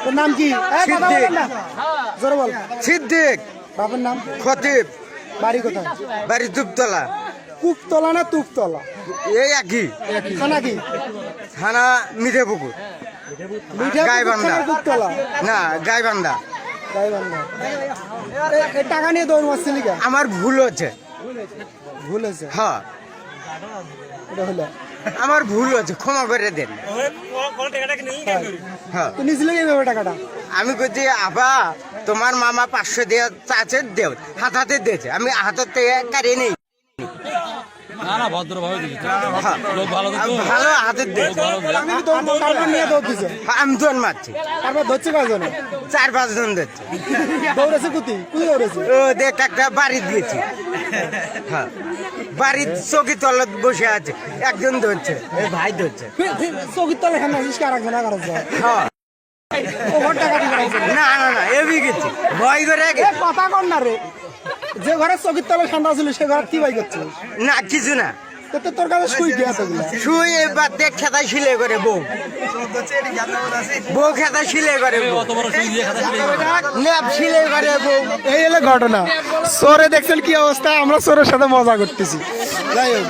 তোর নাম কি? জোরে বল। সিদ্দিক। বাবার নাম? খতিব। বাড়ি কোথায়? বাড়ি দুপতলা। কুকতলা না তুকতলা? এই একই। থানা কি? থানা মিঠেপুকুর। গাইবান্ধা। কুকতলা না গাইবান্ধা। গাইবান্ধা। এই টাকা নিয়ে দৌড় মারছিলি কেন? আমার ভুল হচ্ছে। ভুল হয়েছে? হ্যাঁ এটা হলো আমার ভুল হচ্ছে, ক্ষমা করে দেন। হ্যাঁ তুই নিয়েছিলি এইভাবে টাকাটা? আমি বলছি আবা তোমার মামা 500 দিয়ে চাচে দেও, হাতে দিয়েছে, আমি হাতের থেকে কারিয়ে নেই। না না ভদ্রভাবে দিয়েছে। হ্যাঁ, লোক ভালো তো। ভালো হাতের দিয়েছে। তারপর নিয়ে দৌড় দিছে? আমি দৌড় মারছি। তারপর ধরছে কয়জনে? 4-5 জন দিচ্ছে। দৌড়েছে কুতি? কুতি দৌড়েছে? ও দেখ একটা বাড়ি দিয়েছি। হ্যাঁ বাড়ির চৌকি তলা বসে আছে, একজন ধরছে, এই ভাই ধরছে। চৌকির তলে খান আসিস কি আর একজন আগার হ্যাঁ ও ঘর টাকা দিয়ে রাখছে। না না না এবি গেছি ভয় করে এ কথা কর না রে, যে ঘরে চৌকির তলে ঠান্ডা ছিল সে ঘর কি ভাই করছিস? না কিছু না, তো তোর কাছে শুই গিয়া তোগুলা শুই এবার দেখ খেতা শিলে করে বউ খেতা শিলে করে বউ, অত বড় সুই দিয়ে খাতা ছিলে। ন্যাপ শিলে করে বউ। এই হলো ঘটনা। চোরে দেখছেন কি অবস্থা, আমরা চোরের সাথে মজা করতেছি। যাই হোক